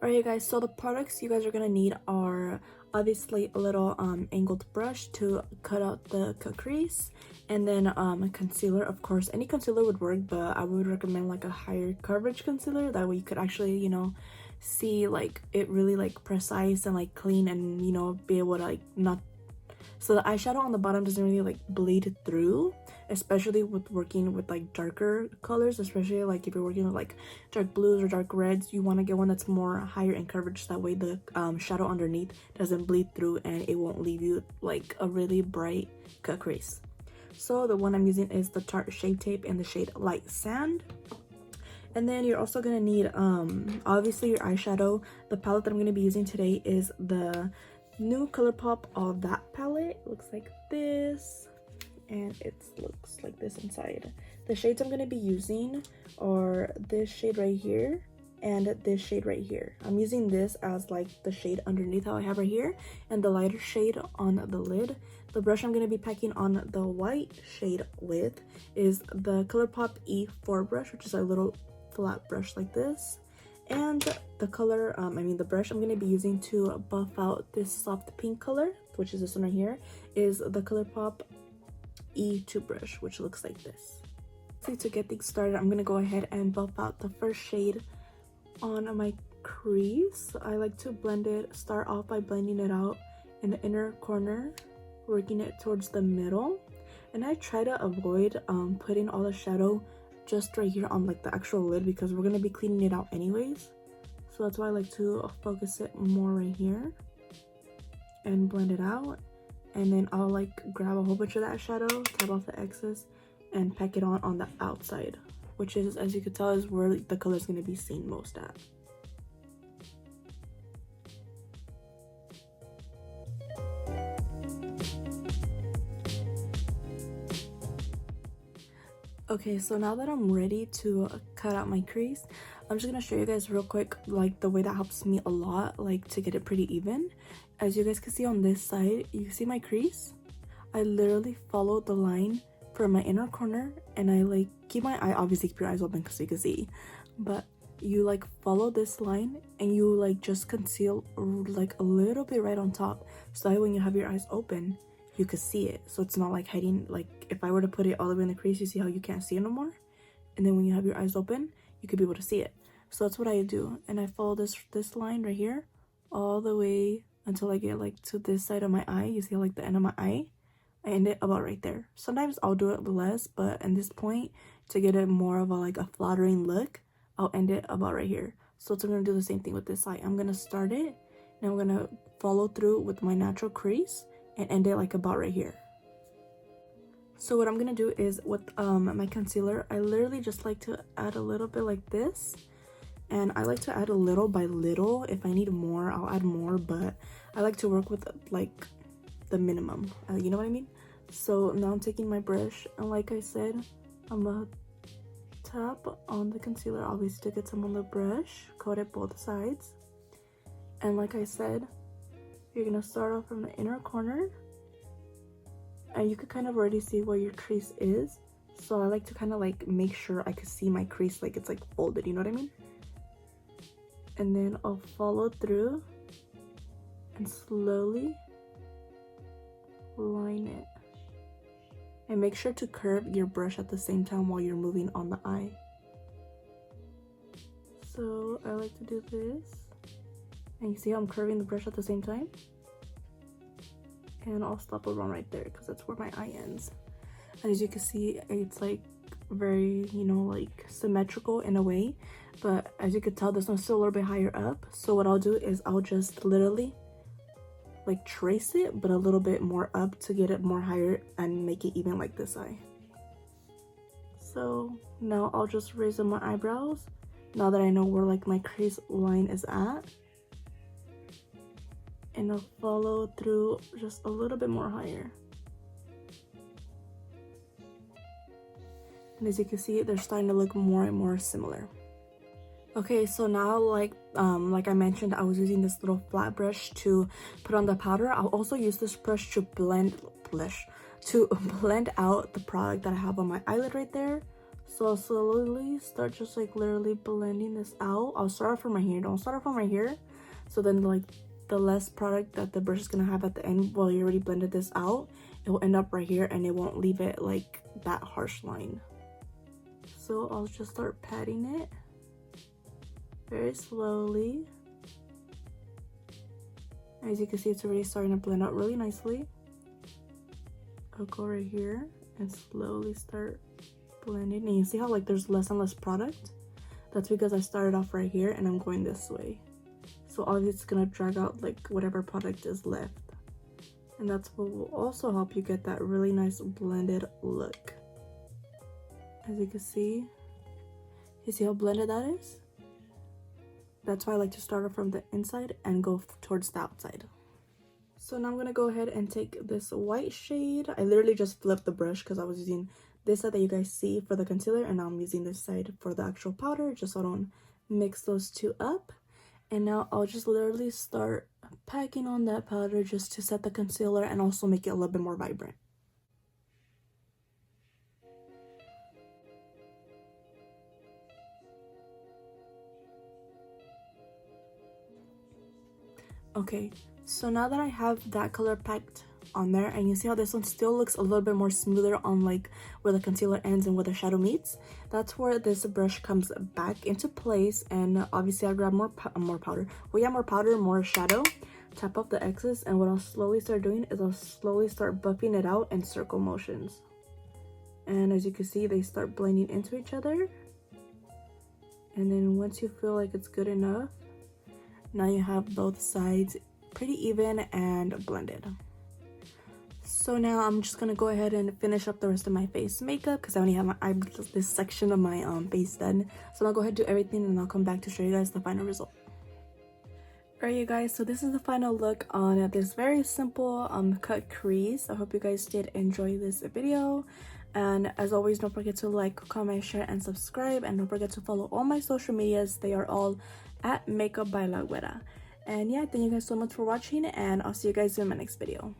Alright guys, so the products you guys are gonna need are obviously a little angled brush to cut out the crease, and then a concealer. Of course, any concealer would work, but I would recommend like a higher coverage concealer. That way you could actually, you know, see like it really like precise and like clean, and you know, be able to like not, so the eyeshadow on the bottom doesn't really like bleed through, especially with working with like darker colors, especially like if you're working with like dark blues or dark reds. You want to get one that's more higher in coverage, that way the shadow underneath doesn't bleed through and it won't leave you like a really bright cut crease. So the one I'm using is the Tarte Shape Tape in the shade Light Sand. And then you're also gonna need obviously your eyeshadow. The palette that I'm gonna be using today is the new ColourPop of that palette. It looks like this, and it looks like this inside. The shades I'm going to be using are this shade right here and this shade right here. I'm using this as like the shade underneath how I have right here, and the lighter shade on the lid. The brush I'm going to be packing on the white shade with is the ColourPop E4 brush, which is a little flat brush like this. And the color, the brush I'm going to be using to buff out this soft pink color, which is this one right here, is the ColourPop E2 brush, which looks like this. So to get things started, I'm going to go ahead and buff out the first shade on my crease. I like to start off by blending it out in the inner corner, working it towards the middle. And I try to avoid putting all the shadow just right here on like the actual lid, because we're going to be cleaning it out anyways. So that's why I like to focus it more right here and blend it out. And then I'll like grab a whole bunch of that shadow, tap off the excess, and pack it on the outside, which is, as you can tell, is where the color is going to be seen most at. Okay, so now that I'm ready to cut out my crease, I'm just gonna show you guys real quick like the way that helps me a lot, like to get it pretty even. As you guys can see on this side, you can see my crease. I literally follow the line from my inner corner, and I like keep my eye, obviously keep your eyes open because you can see, but you like follow this line and you like just conceal like a little bit right on top, so that when you have your eyes open you could see it, so it's not like hiding. Like if I were to put it all the way in the crease, you see how you can't see it no more, and then when you have your eyes open you could be able to see it. So that's what I do, and I follow this line right here all the way until I get like to this side of my eye. You see like the end of my eye, I end it about right there. Sometimes I'll do it less, but at this point, to get it more of a like a flattering look, I'll end it about right here. So I'm gonna do the same thing with this side. I'm gonna start it and I'm gonna follow through with my natural crease and end it like about right here. So what I'm gonna do is with my concealer, I literally just like to add a little bit like this, and I like to add a little by little. If I need more, I'll add more, but I like to work with like the minimum, you know what I mean? So now I'm taking my brush, and like I said, I'm gonna tap on the concealer, obviously to get some on the brush, coat it both sides. And like I said, you're gonna start off from the inner corner, and you could kind of already see where your crease is. So I like to kind of like make sure I could see my crease, like it's like folded, you know what I mean? And then I'll follow through and slowly line it. And make sure to curve your brush at the same time while you're moving on the eye. So I like to do this. And you see how I'm curving the brush at the same time? And I'll stop around right there because that's where my eye ends. And as you can see, it's like very, you know, like symmetrical in a way. But as you can tell, this one's still a little bit higher up. So what I'll do is I'll just literally like trace it, but a little bit more up to get it more higher and make it even like this eye. So now I'll just raise up my eyebrows now that I know where like my crease line is at. And I'll follow through just a little bit more higher. And as you can see, they're starting to look more and more similar. Okay, so now like I mentioned, I was using this little flat brush to put on the powder. I'll also use this brush to blend out the product that I have on my eyelid right there. So I'll slowly start just like literally blending this out. I'll start off from right here. Don't start off from right here. So then like the less product that the brush is gonna have at the end, while you already blended this out, it will end up right here and it won't leave it like that harsh line. So I'll just start patting it very slowly. As you can see, it's already starting to blend out really nicely. I'll go right here and slowly start blending, and you see how like there's less and less product? That's because I started off right here and I'm going this way. So obviously it's gonna drag out like whatever product is left, and that's what will also help you get that really nice blended look. As you can see, you see how blended that is? That's why I like to start off from the inside and go towards the outside. So now I'm gonna go ahead and take this white shade. I literally just flipped the brush because I was using this side that you guys see for the concealer, and now I'm using this side for the actual powder, just so I don't mix those two up. And now I'll just literally start packing on that powder just to set the concealer and also make it a little bit more vibrant. Okay, so now that I have that color packed on there, and you see how this one still looks a little bit more smoother on like where the concealer ends and where the shadow meets, that's where this brush comes back into place. And obviously I grab more powder, more shadow, tap off the excess, and what I'll slowly start doing is I'll slowly start buffing it out in circle motions. And as you can see, they start blending into each other. And then once you feel like it's good enough, now you have both sides pretty even and blended. So now I'm just gonna go ahead and finish up the rest of my face makeup because I only have this section of my face done. So I'll go ahead and do everything and I'll come back to show you guys the final result. Alright you guys, so this is the final look on this very simple cut crease. I hope you guys did enjoy this video. And as always, don't forget to like, comment, share, and subscribe. And don't forget to follow all my social medias. They are all at Makeup by Laguera. And yeah, thank you guys so much for watching, and I'll see you guys in my next video.